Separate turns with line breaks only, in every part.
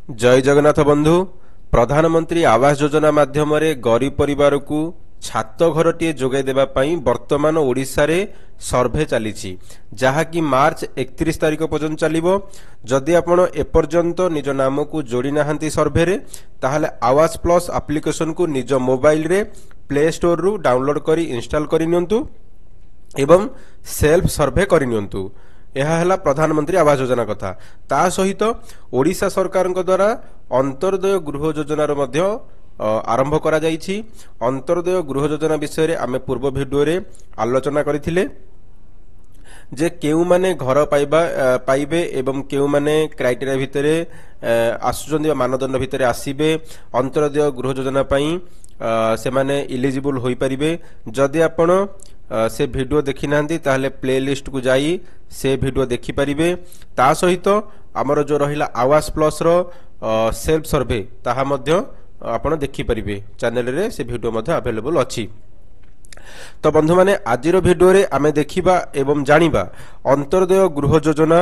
जय जगन्नाथ बंधु। प्रधानमंत्री आवास योजना माध्यम गरीब परिवार को छात घरटीए जोगाई देबा पई वर्तमान ओडिशा रे सर्वे चली जहाँकि मार्च 31 तारिख पर्यंत चलिबो। जदि आपण एपर्यंत निज नाम को जोड़ी नाहंती सर्वे रे ताहले आवास प्लस एप्लिकेशन को निज मोबाइल रे प्ले स्टोर रु डाउनलोड करी इंस्टॉल करि नियंतु एवं सेल्फ सर्वे करि नियंतु। यह है प्रधानमंत्री आवास योजना कथा। ता सहित ओडिशा सरकार द्वारा अंत्योदय गृह योजनार मध्य आरंभ करा जाइछि। अंत्योदय गृह योजना विषय रे आमे पूर्व वीडियो रे आलोचना करथिले जे केउ माने घर पाइबे एवं केउ माने क्राइटेरिया भितरे आसुचंदी मानदंड भितरे आसीबे अंत्योदय गृह योजना पई से माने इलिजिबल होई परिबे। जदि आपण से वीडियो देखि नांती ताहले प्ले लिस्ट को जाई से वीडियो देखि परिबे। ता सहित हमर जो रहिला आवास प्लस रो सेल्फ सर्वे ताहा मध्य आपण देखि परिबे। चैनल रे से वीडियो मध्य अवेलेबल अछि। तो बंधु माने आजिरो वीडियो रे आमे देखिबा एवं जानिबा अंत्योदय गृह योजना।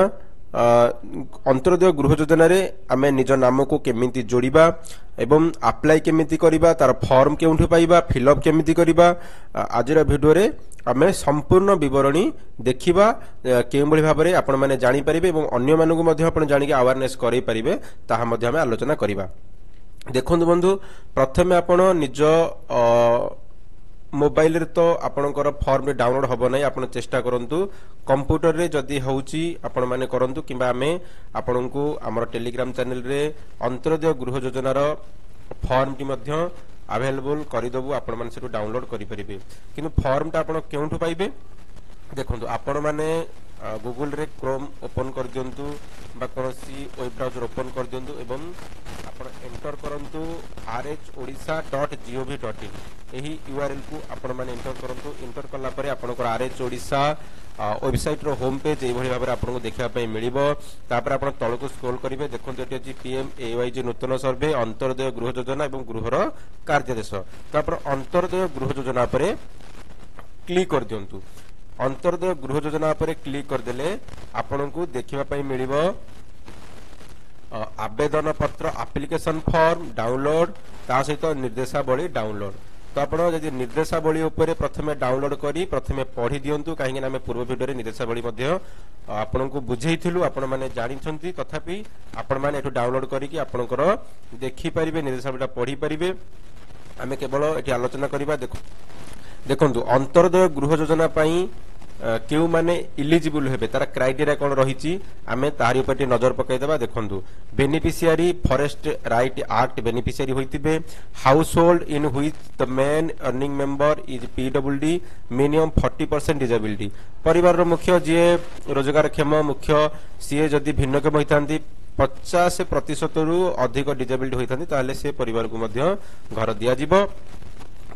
अंत्योदय गृह योजना रे आमे निज नाम को केमिति जोड़िबा एवं अप्लाई केमिति करिबा, तार फॉर्म केउठु पाइबा, फिलअप केमिति करिबा, आजिरो वीडियो रे आमे संपूर्ण विवरणी देखिबा। केउ भली भाबरे आपण माने जानि परिबे एवं अन्य मानकु को मध्य आपण जानि के अवेयरनेस करै परिबे ताहा मध्य आमे आलोचना करिबा। देखंतु बंधु, प्रथमे आपण निज मोबाइल रे तो आपणकर फॉर्म रे डाउनलोड हबो नै। आपण चेष्टा करंतु कंप्यूटर रे जदी होउची आपण माने करंतु किबा आमे आपणको हमर टेलीग्राम चैनल रे अंत्योदय गृह योजना रो फॉर्म टी मध्य अवेलेबल करि दबु। आपण माने सेटु डाउनलोड करि परिबे। किंतु फॉर्म टा आपण केउठु पाइबे देखंतु आपण माने गूगल रे क्रोम ओपन कर दियंतु बा कोनसी वेब ब्राउजर ओपन कर दियंतु एवं आपण एंटर करंतु rhodisa.gov.in एही यूआरएल को आपण माने एंटर करंतु। एंटर करला परे आपनकर RH ओडिशा वेबसाइट रो होम पेज एही भली भाबरे आपनको देखिबा पई मिलिबो। तापर आपण तळको स्क्रॉल करिवे, देखंतु एटी अछि PMAYG नूतन सर्वे अंत्योदय गृह योजना एवं गृहर कार्यदेश। तापर अंत्योदय गृह योजना परे क्लिक कर दियंतु। अंत्योदय गृह योजना पर क्लिक करदेले आपनको देखिबा पई मिलिबो आवेदन पत्र एप्लिकेशन फॉर्म डाउनलोड ता सहित निर्देशावली डाउनलोड। तो आपण यदि निर्देशावली ऊपर प्रथमे डाउनलोड करी प्रथमे पढ़ी दियंतु, काहेकि ना पूर्व वीडियो रे निर्देशावली मध्ये आपनको बुझेइथिलु, आपण माने जानिछंती। तथापि आपण माने एठु डाउनलोड करी कि आपनकर देखि परिबे, निर्देशावलीटा पढ़ी परिबे। आमे केवल एठी आलोचना करिबा। देखंतु अंत्योदय गृह योजना पई केउ माने इलिजिबल हेबे, तार क्राइटेरिया कोन रहिछि आमे तारि ऊपर नजर पकाई देबा। देखंतु beneficiary forest right act beneficiary होइतिबे, household in which the main earning member is PWD minimum 40% disability. परिवार रो मुख्य जे रोजगारक्षम मुख्य सीए जदि भिन्नक्षम होइतांती 50% रु अधिक डिसेबिलिटी होइतांती ताले से परिवार को मध्य घर दिया जिवो।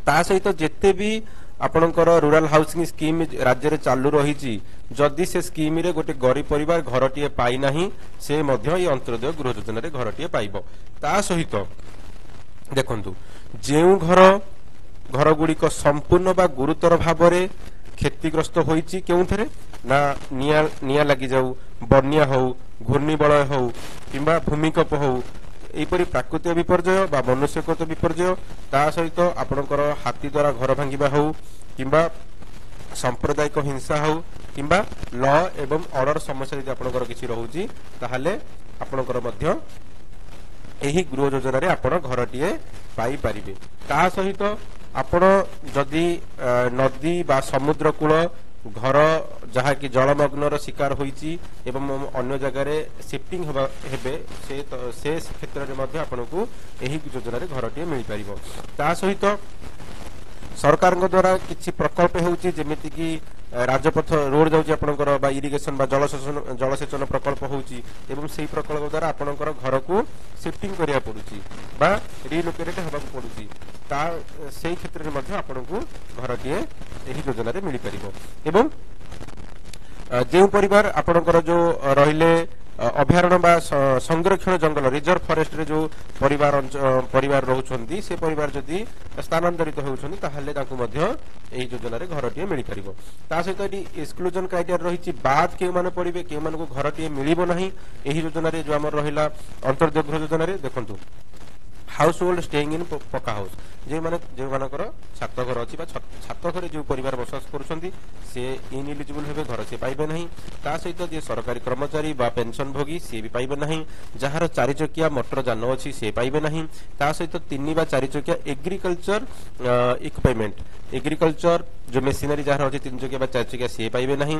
ता सहित जेते भी आपणकर रूरल हाउसिंग स्कीम राज्य रे चालू रही, जदि से स्कीम रे गोटे गरीब परिवार घरटीए पाई नाही से मध्य ये अंत्योदय गृह योजना रे घरटीए पाइबो। ता सहित देखंतु जेउ घर गुड़िक संपूर्ण बा गुरुतर भाव रे क्षतिग्रस्त होईची केउथरे ना निया लागि जाऊ, बन्या हो, घूर्णिबलय हो किंबा भूमिकंप हो, एपरी प्राकृतिक विपर्यय बा मनुष्यगत विपर्यय, ता सहित आपणकर हाथी द्वारा घर भांगिबा हो किंबा सांप्रदायिक हिंसा हो किंबा लॉ एवं ऑर्डर समस्या यदि आपणकर किछि रहउची ताहाले आपणकर मध्य एही गृह योजना रे आपण घरटीए पाई परिबे। ता सहित आपण जदि नदी बा समुद्र कूल घर जहा कि जलमग्नर शिकार होईची एवं अन्य जगह रे शिफ्टिंग हेबे से क्षेत्र रे मध्य आपनको एही योजना रे घरटीए मिल परिबो। ता सहित सरकार द्वारा किछि प्रकल्प होउची जेमिति कि राजपथ रोड जाउची आपनकर बा इरिगेशन बा जलसेचन प्रकल्प होउची एवं सेही प्रकल्प द्वारा आपनकर घर को शिफ्टिंग करिया पड़ुची बा रिलोकेट हेबा पड़ुची। ता सेही क्षेत्र रे मध्य आपनको घरटीए एही योजना रे मिल परिबो। एवं जो परिवार आपनकर जो रहिले ଅଭୟାରଣ୍ୟ ବା ସଂରକ୍ଷଣ ଜଙ୍ଗଲ ରିଜର୍ଭ ଫରେଷ୍ଟରେ ଯୋଉ ପରିବାର ରହୁଛନ୍ତି ସେ ପରିବାର ଯଦି ସ୍ଥାନାନ୍ତରିତ ହେଉଛନ୍ତି ତାହେଲେ ତାଙ୍କୁ ମଧ୍ୟ ଏହି ଯୋଜନାରେ ଘରଟିଏ ମିଳିପାରିବ। ତା ସହିତ ଏଠି ଏକ୍ସକ୍ଲୁଜନ କ୍ରାଇଟେରିଆ ରହିଛି ବାଦ କେଉଁମାନେ ପଡ଼ିବେ କେଉଁମାନଙ୍କୁ ଘରଟିଏ ମିଳିବ ନାହିଁ ଏହି ଯୋଜନାରେ ଯୋଉ ଆମର ରହିଲା ଅନ୍ତର୍ଜୀବ ଗୃହ ଯୋଜନାରେ ଦେଖନ୍ତୁ ହାଉସ ହୋଲ୍ଡ ଷ୍ଟେଇଂ ଇନ୍ ପକ୍କା ହାଉସ ଯେଉଁମାନଙ୍କର ଛାତ ଘର ଅଛି ବା ଛାତ ଘରେ ଯେଉଁ ପରିବାର ବସବାସ କରୁଛନ୍ତି ସେ ଇନଏଲିଜିବୁଲ ହେବେ ଘର ସେ ପାଇବେ ନାହିଁ। ତା ସହିତ ଯିଏ ସରକାରୀ କର୍ମଚାରୀ ବା ପେନସନ ଭୋଗୀ ସିଏ ବି ପାଇବେ ନାହିଁ। ଯାହାର 4 ଚକିଆ ମୋଟର ଯାନ ଅଛି ସେ ପାଇବେ ନାହିଁ। ତା ସହିତ 3 ବା 4 ଚକିଆ ଏଗ୍ରିକଲଚର ଇକ୍ୟୁପମେଣ୍ଟ ଏଗ୍ରିକଲଚର ଯୋଉ ମେସିନାରୀ ଯାହାର ଅଛି 3 ଚକିଆ ବା 4 ଚକିଆ ସିଏ ପାଇବେ ନାହିଁ।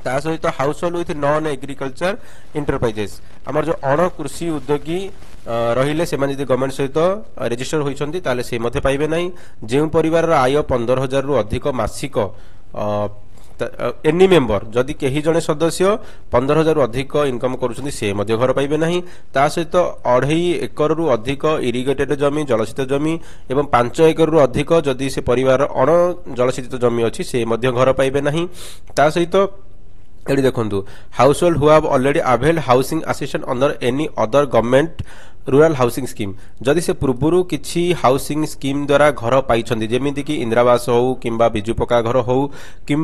ତା ସହିତ house hold with non agriculture enterprises ଆମର ଯୋଉ ଅଣ କୃଷି ଉଦ୍ୟୋଗୀ ରହିଲେ ସେମାନେ ଯଦି ଗଭର୍ଣ୍ଣମେଣ୍ଟ ସହିତ ରେଜିଷ୍ଟର ହୋଇଛନ୍ତି ତାହେଲେ ସେ ମଧ୍ୟ ପାଇବେ ନାହିଁ। ଯେଉଁ ପରିବାରର ଆୟ 15,000 ରୁ ଅଧିକ ମାସିକ ଏନି ମେମ୍ବର ଯଦି କେହି ଜଣେ ସଦସ୍ୟ 15,000 ରୁ ଅଧିକ ଇନକମ କରୁଛନ୍ତି ସେ ମଧ୍ୟ ଘର ପାଇବେ ନାହିଁ। ତା ସହିତ 2.5 ଏକରରୁ ଅଧିକ ଇରିଗେଟେଡ ଜମି ଜଳସେଚିତ ଜମି ଏବଂ 5 ଏକରରୁ ଅଧିକ ଯଦି ସେ ପରିବାର ଅଣ ଜଳସେଚିତ ଜମି ଅଛି ସେ ମଧ୍ୟ ଘର ପାଇବେ ନାହିଁ। ତା ସହିତ ଏଠି ଦେଖନ୍ତୁ household who have already availed housing assistance under any other government rural housing scheme जदि से पूर्व किसी हाउसिंग स्कीम द्वारा घर पाई जमीक इंदिरावास हो कि बिजु पक्का घर हो कि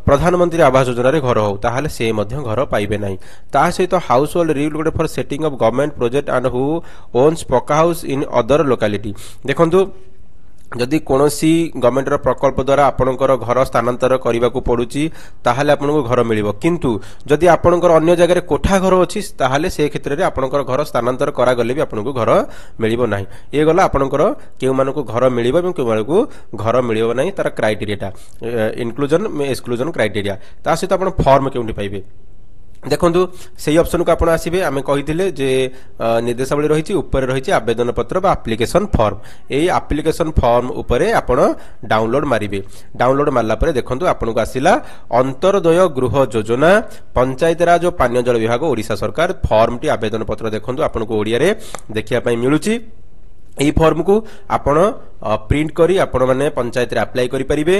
प्रधानमंत्री आवास योजना घर हो ताहले से मध्य घर पाइबे नहीं। ता सहित house hold reel for setting of government project and who owns पक्का हाउस इन अदर लोकालिटी देखंतु जदि कोनोसी गवर्नमेंट रो प्रकल्प द्वारा आपनकर घर स्थानांतर करने को पड़ुची ताहले आपनको घर मिलिबो किंतु जदि आपनकर अन्य जगह कोठा घर अछि ताहले से क्षेत्र रे आपनकर घर स्थानांतर करा गले भी आपनको घर मिलिबो नाही। ए गला आपनकर केउ मानको घर मिलिबो एवं केउ मानको घर मिलिबो नाही तार क्राइटेरियाटा इनक्लूजन एक्सक्लूजन क्राइटेरिया। ता सहित आपण फॉर्म केउंटी पाइबे देखंतु सेही ऑप्शन को आपण आसीबे आमे कहिथिले जे निर्देशावली रहिछि ऊपर रहिछि आवेदन पत्र बा एप्लिकेशन फॉर्म एई एप्लिकेशन फॉर्म ऊपरे आपण डाउनलोड मारिबे। डाउनलोड मारला परे देखंतु आपण को आसीला अंतरदय गृह योजना पंचायत राज और पानीय जल विभाग ओडिशा सरकार फॉर्म टी आवेदन पत्र देखंतु आपण को ओडिया रे देखिया पई मिलुछि। एई फॉर्म को आपण प्रिंट करी आपण माने पंचायत रे अप्लाई करि परिबे।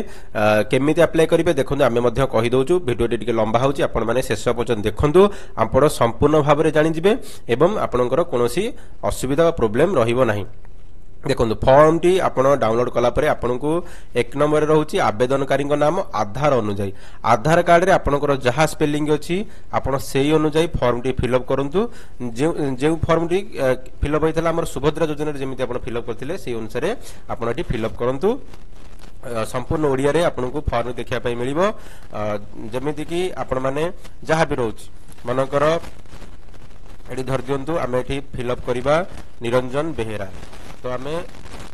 केमिति अप्लाई करिवे देखंतु आमे मध्य कहि दउछु वीडियो टिके लंबा होउछि आपण माने शेष पर्यंत देखंतु आपण संपूर्ण भाव रे जानि जिवे एवं आपणकर कोनोसी असुविधा वा प्रॉब्लम रहिबो नाही। देखो फॉर्म टी आपण डाउनलोड कला परे आपनको एक नंबर रहउची आवेदनकारी नाम आधार अनुसार आधार कार्ड रे आपनकर जहा स्पेलिंग अछि आपण सेही अनुसार फॉर्म टी फिलअप करंतु। जे फॉर्म टी फिलअप होइतला हमर सुभद्रा योजना रे जेमिति आपण फिलअप करथिले सेही अनुसार आपण टी फिलअप करंतु। संपूर्ण ओडिया रे आपनको फॉर्म देखिया पई मिलिबो जेमिति कि आपण माने जहा भी रहउची मनकर एडी धर दियंतु आमे एठी फिलअप करिबा निरंजन बेहेरा तो आमे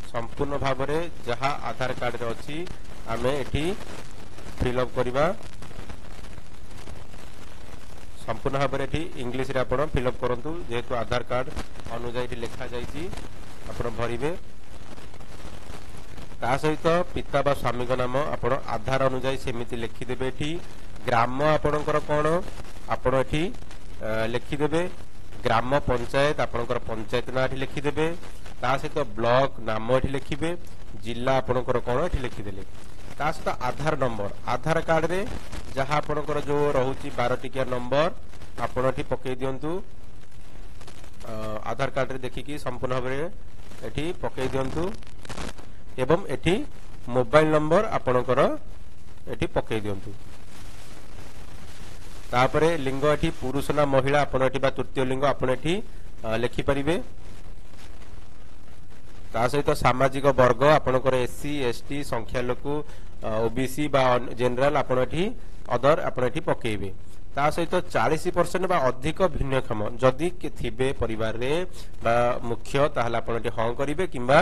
संपूर्ण भाव में जहाँ आधार कार्ड रे अच्छी आमे एठी फिलअप करिबा संपूर्ण भाव में एठी इंग्लिश रे आपण फिलअप करंतु जेहेतु आधार कार्ड अनुसार एठी लिखा जायछि आपण भरिबे। ता सहित पिता बा स्वामी को नाम आपण आधार अनुसार सेमिति लिखि देबे। एठी ग्राम आपणकर कोन आपण एठी लिखि देबे ग्राम पंचायत आपणकर पंचायत ना एठी लिखि देबे। ता सहित ब्लॉक नाम एठी लिखिबे जिला आपणकर कोन एठी लिखिदेले। ता सहित आधार नंबर आधार कार्ड रे जहां आपणकर जो रहउची 12 टिकिया नंबर आपण एठी पकई दियंतु। आधार कार्ड रे देखिकी संपूर्ण भाबरे एठी पकई दियंतु एवं एठी मोबाइल नंबर आपणकर एठी पकई दियंतु। तापरे लिंग एठी पुरुष ना महिला आपण एठी बा तृतीय लिंग आपण एठी लिखि परिबे। ता सहित सामाजिक वर्ग आपणकर एससी एसटी संख्या लोक ओबीसी बा जनरल आपण एठी अदर आपण एठी पकेइबे। ता सहित 40% बा अधिक भिन्नक्षम जदि के थिबे परिवार रे बा मुख्य ताहला आपण एठी हां करिवे किंबा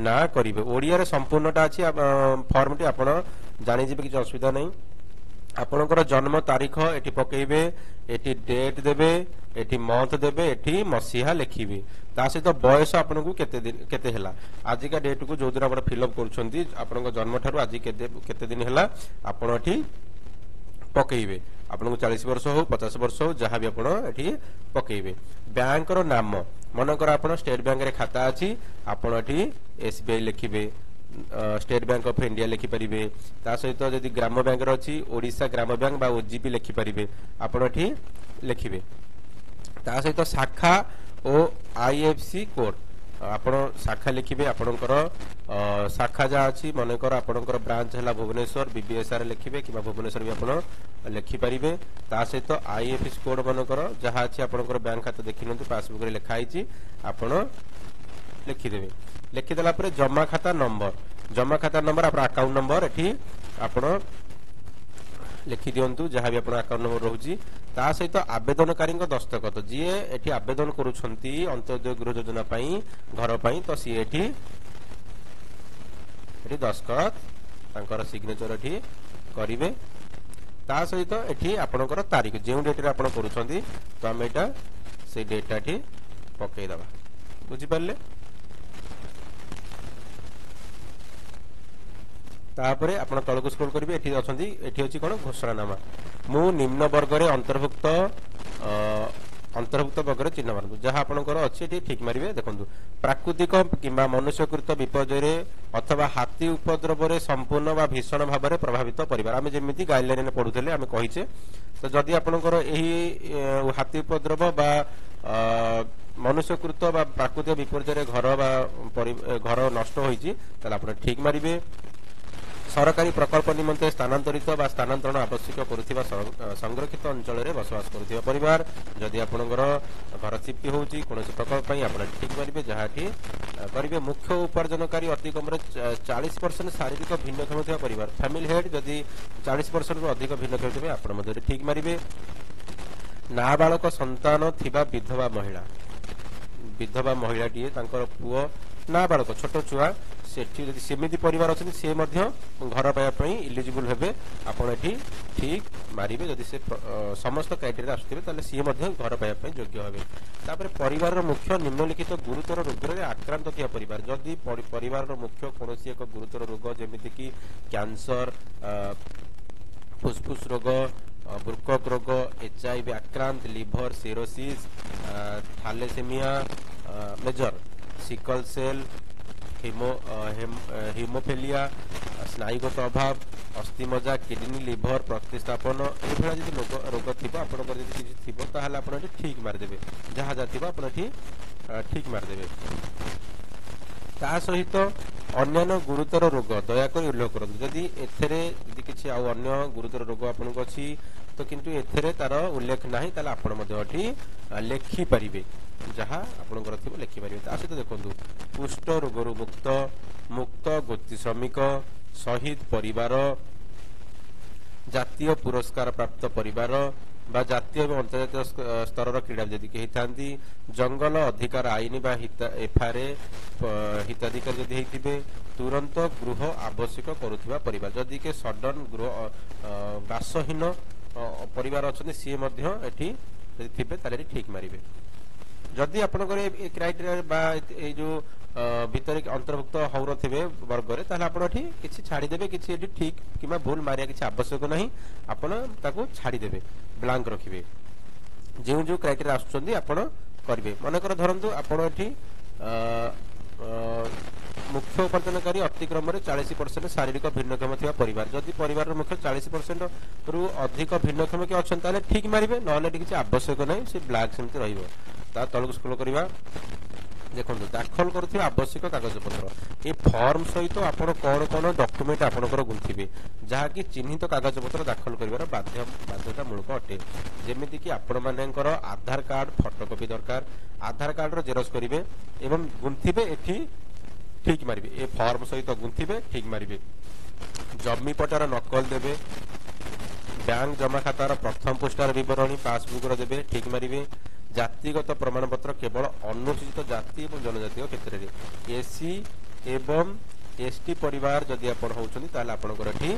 ना करिवे। ओडिया रे संपूर्णटा अछि फॉर्म टी आपण जानि जिबे कि असुविधा नै। आपणकर जन्म तारीख एठी पकेइबे एठी डेट देबे एठी मंथ देबे एठी मसीहा लिखिबे। ता सहित बयस आपनको केते दिन केते हला आजिका डेट को जो दिन आपण फिलअप करछंती आपनको जन्म ठारू आजि केते दिन हला आपण एठी पकेइबे। आपनको 40 वर्ष हो 50 वर्ष हो जहां भी आपण एठी पकेइबे। बैंक रो नाम मनकर आपण स्टेट बैंक रे खाता अछि आपण एठी एसबीआई लिखिबे स्टेट बैंक ऑफ इंडिया लिखि परिबे। ता सहित जदि ग्राम बैंक रो अछि ओडिशा ग्राम बैंक बा ओजीपी लिखि परिबे। आपण एठी लिखिबे ता सहित शाखा और आईएफसी कोड आपण शाखा लिखिबे आपणकर शाखा जा अछि मनकर आपणकर ब्रांच हला भुवनेश्वर बीबीएसआर लिखिबे कि भुवनेश्वर भी आपण लिखि परिबे ता सहित आईएफएस कोड मनकर जहा अछि आपणकर बैंक खाता देखिनंतु पासबुक रे लिखा आइछि आपण लिखिदेबे लिखिदेला परे जमा खाता नंबर आपण अकाउंट नंबर एठी आपण लिखि दियंतु जहां भी आपण अकाउंट नंबर रहउची ता सहित आवेदनकारी दस्तखत जी एठी आवेदन करूछंती अंत्योदय गृह योजना पई घर पई तो सी एठी दस्तखत तांकर सिग्नेचर एठी करिवे ता सहित एठी आपणकर तारीख जे डेट रे आपण करूछंती तो हम एटा से डेटा एठी पकई दबा बुझी परले तापरे आपण तळको स्क्रॉल करिवे एठी अछंती एठी अछि कोन घोषणानामा मु निम्न वर्ग रे अंतर्भुक्त वर्ग रे चिन्ह मारनु जहा आपणकर अछि एठी ठीक मारिवे देखंतु प्राकृतिक किंबा मनुष्यकृत विपर्यय रे अथवा हाथी उपद्रव रे संपूर्ण बा भीषण भाव रे प्रभावित परिवार आमे जेमिति गाइडलाइन ने पढुथले आमे कहिचे तो जदि आपणकर एही हाथी उपद्रव बा मनुष्यकृत बा प्राकृतिक विपर्यय रे घर नष्ट होईची तले आपण ठीक मारिवे सरकारी प्रकल्प निमंते स्थानांतरित बा स्थानांतरण आवश्यक करुथिबा संरक्षित अंचल रे बसवास करुथिबा परिवार जदि आपणकर घर शिफ्ट होउची कोनोसी प्रकल्प पई आपण ठीक करिवे जहाठी करिवे मुख्य उपार्जनकारी अति कम रे 40% शारीरिक भिन्नक्षम थिबा परिवार फैमिली हेड जदि 40% रु अधिक भिन्नक्षम थिबे आपण मध्ये ठीक मारिवे नाबालक संतान थिबा विधवा महिला टीए तांकर पुओ नाबालक छोट छुआ सेठी जदि सेमिति परिवार अछि से मध्य घर पाया पई इलिजिबल हेबे आपण एठी ठीक मारिबे जदि से समस्त क्राइटेरिया आसथिबे ताले से मध्य घर पाया पई योग्य हेबे तापर परिवार रो मुख्य निम्नलिखित गुरुतर रोग रे आक्रांत थिया परिवार जदि परिवार रो मुख्य कोनोसी एक गुरुतर रोग जेमिति कि कैंसर फुसफुस रोग वृकक रोग एचआईवी आक्रांत liver cirrhosis thalassemia major sickle cell haemophilia स्नायुगत अभाव अस्थिमज्जा किडनी लिवर प्रतिस्थापन एभला जदि रोग थिबो आपनकर जदि किछि थिबो ताहाले आपण एठी ठीक मार देबे जहा जा थिबो आपण एठी ठीक मार देबे ता सहित अन्य गुरुतर रोग दया कर उल्लेख करନ୍ତୁ जदि एथरे जदि किछि आ अन्य गुरुतर रोग आपनको अछि तो किंतु एथरे तार उल्लेख नाही ताले आपण मध्ये एठी लेखि परिबे जहा आपनकर थिबो लेखि परिबे ता सहित देखंतु कुष्ठ रोगरु मुक्त गोति श्रमिक शहीद परिवार जातीय पुरस्कार प्राप्त परिवार बा जातीय एवं अंतर्जातीय स्तर क्रीड़ा जदि कही थांती जंगल अधिकार आईन बा एफआरए हिताधिकारी जदि हेतिबे तुरंत गृह आवश्यक करुथिबा परिवार जदि के सडन गृह बासहीन परिवार अछन सी मध्य एठी जदि थिबे ताले ठीक मारिबे जदि आपनकर ए क्राइटेरिया बा ए जो भितर अंतर्भुक्त होर थिबे वर्ग रे ताले आपण एठी किछि छाडी देबे किछि एठी ठीक किमा भूल मारिया किछि आवश्यक नाही आपण ताको छाडी देबे ब्लैंक रखिबे जे जो क्राइटेरिया आछुचंदी आपण करबे मानकर धरंतु आपण एठी मुख्य उपार्जनकारी अतिक्रम 40% शारीरिक भिन्नक्षम थिबा परिवार जदि परिवार रो मुख्य 40% रु अधिक भिन्नक्षम के अछन ताले ठीक मारिबे नहले किछि आवश्यक नाही से ब्लैंक सेमति रहिबो ता तळक स्क्रॉल करिवा देखंतु दाखल करथिबा आवश्यक कागज पत्र ए फॉर्म सहित आपण कोन डॉक्यूमेंट आपनकर गुंथिबे जहा कि चिन्हित कागज पत्र दाखल करिवार बाध्यता मूलक अटे जेमिति कि आपण मानेकर आधार कार्ड फोटोकॉपी दरकार आधार कार्ड रो जेरॉक्स करिवे एवं गुंथिबे एठी ठीक मारिबे ए फॉर्म सहित गुंथिबे ठीक मारिबे जमी पटार नकल देबे बैंक जमा खातार प्रथम पृष्ठार विवरणी पासबुक रो देबे ठीक मारिबे जातिगत प्रमाण पत्र केवल अनुसूचित जाति एवं जनजातीय क्षेत्र रे एससी एवं एसटी परिवार जदि आपण होउछनी ताले आपनकर एठी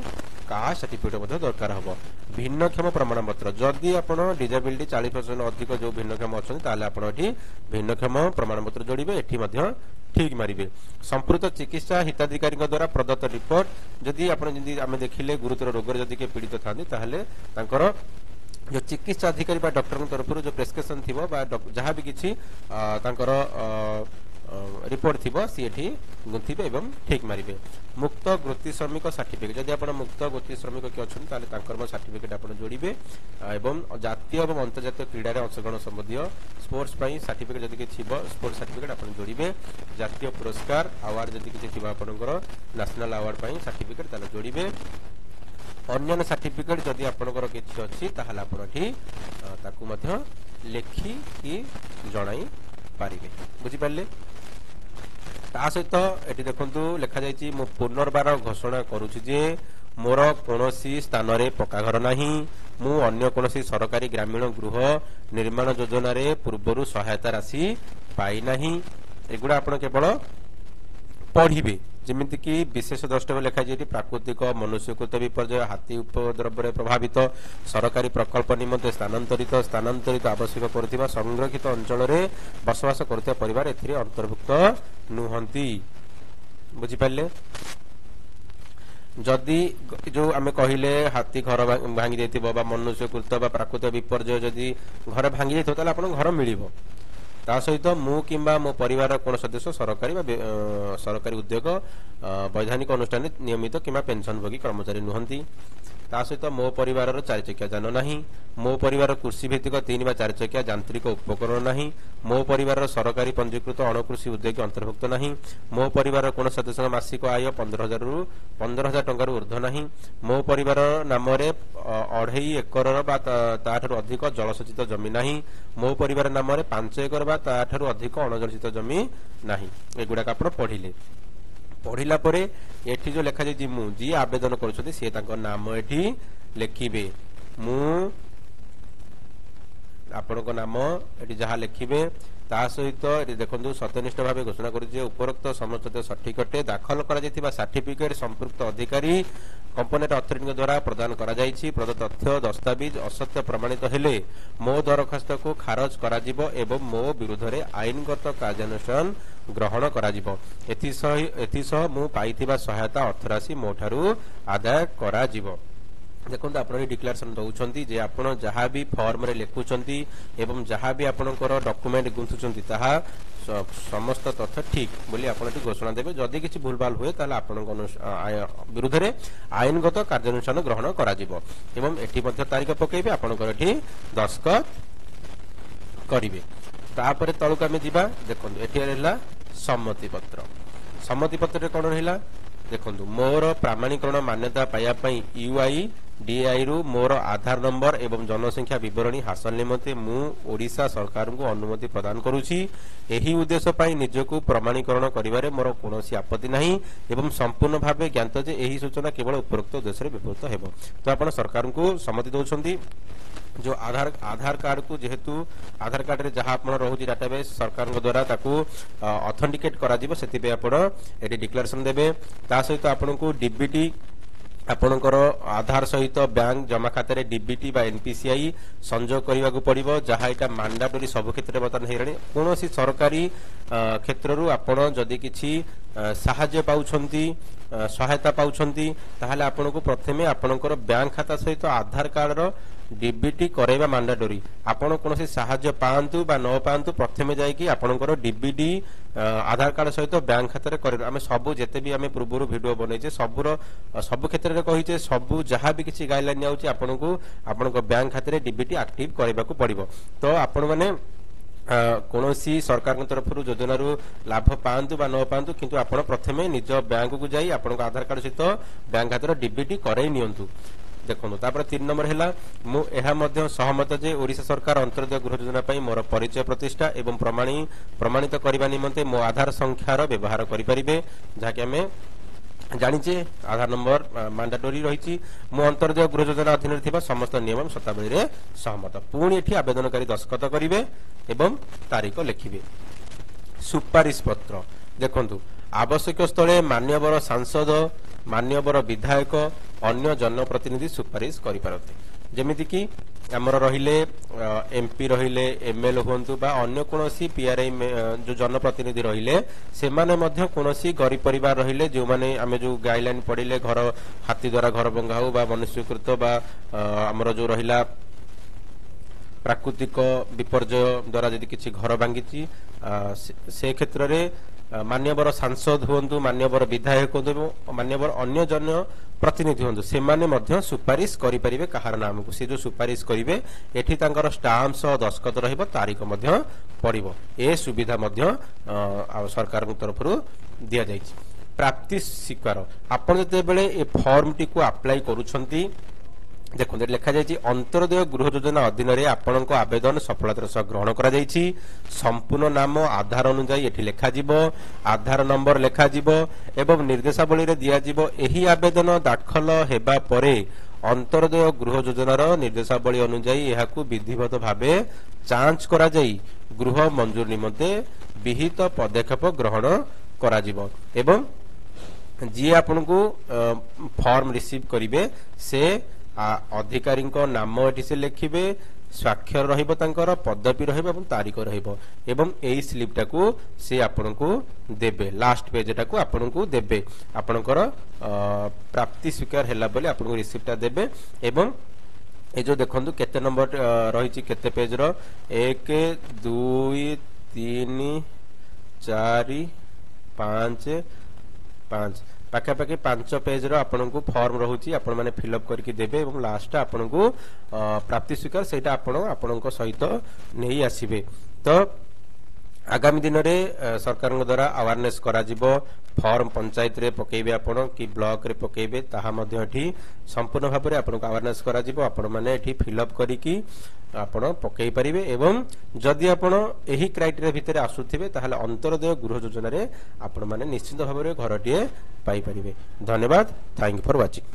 कास्ट सर्टिफिकेट मध्ये दरकार हबो भिन्नक्षम प्रमाण पत्र जदि आपण डिसेबिलिटी 40% अधिक जो भिन्नक्षम अछनी ताले आपण एठी भिन्नक्षम प्रमाण पत्र जोड़िबे एठी मध्ये ठीक मारिबे संपूर्ण चिकित्सा हिताधिकारी द्वारा प्रदत्त रिपोर्ट जदि आपण जदि आमे देखिले गुरुतर रोग रे जदि के पीड़ित थांदी ताले तांकर जो चिकित्सा अधिकारी बा डॉक्टर तरफ जो प्रेस्क्रिप्शन थिबो बा जहां भी किछि तांकर रिपोर्ट थिबो सी एठी गुंथिबे एवं ठीक मारिबे। मुक्त वृत्ति श्रमिक सर्टिफिकेट जदि आपण मुक्त वृत्ति श्रमिक के अछन ताले तांकर म सर्टिफिकेट आपण जोड़िबे एवं जातीय एवं अंतर्जातीय क्रीडा रे अंशग्रहण संबंधी स्पोर्ट्स पई सर्टिफिकेट जदि के थिबो स्पोर्ट्स सर्टिफिकेट आपण जोड़िबे। जातीय पुरस्कार अवार्ड जदि के थिबो आपणकर नेशनल अवार्ड पई सर्टिफिकेट ताले जोड़िबे। अन्य सर्टिफिकेट जदि आपणकर किछि अछि ताहाले आपण एठी ताकू मध्य लेखि कि जणाई पारिबे। बुझि पारले ता सहित एटी देखंतु लेखा जायछि मु पुनर्बार घोषणा करूछि जे मोर कोनोसी स्थान रे पक्का घर नाही। मु अन्य कोनोसी सरकारी ग्रामीण गृह निर्माण योजना रे पूर्वरु सहायता राशि पाई नाही। एगुडा आपण केवल पढ़िबे जेमिति कि विशेष द्रष्टव्य लेखा जायछि प्राकृतिक मनुष्यकृत विपर्यय हाथी उपद्रव रे प्रभावित सरकारी प्रकल्प निमंते स्थानांतरित आवश्यक करथिबा संरक्षित अंचल रे बसवास करथिबा परिवार एथिरे अंतर्भुक्त नुहंती। बुझि पाले जदि जो आमे कहिले हाथी घर भांगी देथिबो बा मनुष्यकृत बा प्राकृतिक विपर्यय जदि घर भांगी देथिबो ताले आपण घर मिलिबो। ता सहित मु किंबा मो परिवार कोन सदस्य सरकारी सरकारी उद्योग वैधानिक अनुष्ठान नियमित किंबा पेंशन भोगी कर्मचारी नुहंती। ता सहित मो परिवार 4 चक्किया जान नाही। मो परिवार कृषि भित्तिक 3 वा 4 चक्किया यांत्रिक उपकरण नाही। मो परिवार सरकारी पंजीकृत अणकृषि उद्योग अंतर्भुक्त नाही। मो परिवार कोन सदस्य मासिक आय 15,000 टंका रु ऊर्ध्व नाही। मो परिवार नाम रे 2.5 एकर बा ताठारु अधिक जलसेचित जमी नाही। मो परिवार नाम रे 5 एकर बा ताठारु अधिक अणजलसेचित जमी नाही। एगुडा आपण पढिले पढ़िला परे एठी जो लेखा जाय मु जी आवेदन करूछथि से तांको नाम एठी लेखिबे। मु आपनको नाम एठी जहा लेखिबे ता सहित एठी देखंतु सत्यनिष्ठ भाबे घोषणा करू जे उपरोक्त समस्त सठिक अटे दाखल करा जैतिबा सर्टिफिकेट संपृक्त अधिकारी कंपोनेंट अथॉरिटी द्वारा प्रदान करा जायछि। प्रदत्त तथ्य दस्तावेज असत्य प्रमाणित हेले मो दरखास्त को खारज करा जिवो एवं मो विरुद्ध रे आईनगत कार्यानुष्ठान ग्रहण करा जिवो। एथिसह मु पाइथिबा सहायता अर्थराशि मोठारु आदाय करा जिवो। देखो आप डिक्लेरेशन दौरान जे आप जहाँ भी फॉर्म रे लिखुंट एवं जहाँ भी आपंकर डॉक्यूमेंट गुंथुंट ताहा समस्त तथ्य ठीक बोली आप घोषणा देवे। जदि किसी भूल भाल हुए ताले आपण विरुद्ध रे आईनगत कार्यानुष्ठान ग्रहण करा जिवो एवं एठी मध्य तारीख पकेबे आपणकर एठी दस्तखत करिवे। तापर तळुक आमे जिबा देखो एठी रहला सम्मति पत्र। सम्मति पत्र कोन रहला देखो मोर प्रामाणीकरण मान्यता पाया पई यूआई डीआई रु मोर आधार नंबर एवं जनसंख्या विवरणी हासिल निमंते मु ओडिशा सरकार को अनुमति प्रदान करूची। एही उद्देश्य पई निजको प्रमाणीकरण करिवारे मोर कोनोसी आपत्ति नाही एवं संपूर्ण भाबे ज्ञात जे एही सूचना केवल उपरोक्त उद्देश्य रे व्यवहृत हेबो। तो आपण सरकार को सम्मति दोछंती जो आधार कार्ड को जेहेतु आधार कार्ड रे जहां आपण रहउची डाटाबेस सरकार द्वारा ताकू ऑथेंटिकेट करा जिवो सेति पे आपण एटी डिक्लेरेशन देबे। ता सहित आपण को डीबीटी आपणकर आधार सहित बैंक जमा खाता रे डीबीटी बा एनपीसीआई संजोग करने को पड़िबो जहा एटा मैंडेटरी सब क्षेत्र में बर्तमान हेराणी। कोनोसी सरकारी क्षेत्र रु आपण जदि किछि सहायता पाउछंती सहायता पाउछंती ताहाले आपण को प्रथमे आपणकर बैंक खाता सहित आधार कार्ड रो डीबीटी करेबा मैंडेटरी। आपण कोनोसी सहायता पांतु बा न पांतु प्रथमे जाय कि आपणकर डीबीटी आधार कार्ड सहित बैंक खाता रे करे। आमे सब जेते भी आमे पूर्वरु वीडियो बनैछे सब क्षेत्र रे कहिछे सब जहा भी किछि गाइडलाइन आउछि आपण को आपणको बैंक खाता रे डीबीटी एक्टिव करेबा को पड़िबो। तो आपण माने कोनोसी सरकार तरफ योजना लाभ पांतु बा न पांतु किंतु आपण प्रथमे निज बैंक को जाई आपण आधार कार्ड सहित बैंक खाता डीबीटी करई नियंतु। देखो तापर 3 नंबर है मु एहा मध्य सहमत जे ओडिशा सरकार अंतर्गत गृह योजना पई मोर परिचय प्रतिष्ठा एवं प्रमाणित करबा निमंते मो आधार संख्यार व्यवहार करि परिबे जाके हमें जानिचे आधार नंबर मैंडेटरी रही। मु अंतर्गत गृह योजना अधीन थिबा समस्त नियम शतावली रे सहमत। पुणी एठी आवेदनकारी दस्तखत करिवे एवं तारीख लिखिबे। सुपारिश पत्र देखंतु आवश्यक स्थले मान्यवर सांसद मान्यवर विधायक अन्य जनप्रतिनिधि सुपारिश करि पारते। जेमिति कि हमर रहिले एमपी रहिले एमएलए हुंतु बा अन्य कोनोसी पीआरआई जो जनप्रतिनिधि रहिले से माने मध्य कोनोसी गरीब परिवार रहिले जो माने हमें जो गाइडलाइन पडिले घर हाथी द्वारा घर भंगा हो बा मनुष्यकृत बा हमर जो रहिला प्राकृतिक विपर्यय द्वारा यदि किसी घर भांगी से क्षेत्र में मान्यवर सांसद हुंतु मान्यवर विधायक हुंतु मान्यवर अन्य जन प्रतिनिधि हुंतु सेमाने मध्य सुपारिश करि परिबे कहार नाम को से जो सुपारिश करिवे एठी तांकर स्टाम्प सह दस्खत रहिबो तारीख मध्य पड़िबो ए सुविधा मध्य सरकार तरफरु दिया जायछि प्राप्ति स्वीकार आपण जते बेले ए फॉर्म टी को अप्लाई करूछंती देखो लिखा जायछि अंतर्दय गृह योजना अधीन रे आपनक आवेदन सफलतार सह ग्रहण करा जायछि संपूर्ण नाम आधार अनुसार एठी लेखा जिवो आधार नंबर लेखा जिवो एवं निर्देशावली रे दिया जिवो एही आवेदन दाखल हेबा परे अंतर्दय गृह योजनार निर्देशावली अनुसार एहाकू विधिवत भावे जांच करा जाई गृह मंजूर निमंते विहित पदक्षेप ग्रहण करा जिवो एवं जी आपनकू फॉर्म रिसीव करिवे से अधिकारी नाम एठी से लिखिबे स्वाक्षर रहिबो तांकर पदवी रहिबो एवं तारीख रहिबो एवं एई स्लिप टाकू से आपनकू देबे लास्ट पेज टाकू आपनकू देबे आपनकर प्राप्ति स्वीकार हैला बोले आपनकू रिसीप्ट ता देबे एवं ए जो देखंतु केते नंबर रहिछि केते पेज रो 1 2 3 4 5 5 पाखापाखि 5 पेज रो आपनकू फॉर्म रहुछि आपण माने फिलअप करके देबे एवं लास्ट आपनकू प्राप्ति स्वीकार सेटा आपनक सहित नेही आसीबे तो आगामी दिन रे सरकार द्वारा अवेयरनेस करा जिवो फॉर्म पंचायत रे पकेबे आपण कि ब्लॉक रे पकेबे ताहा मध्ये एठी संपूर्ण भाव रे आपनक अवेयरनेस करा जिवो आपण माने एठी फिलअप करिकि आपण पकेई परिबे एवं जदि आपण एही क्राइटेरिया भितरे आसुथिबे ताहाले अंतर्दय गृह योजना रे आपण माने निश्चित भाव रे घरटिए पाई परिबे धन्यवाद थैंक यू फॉर वाचिंग।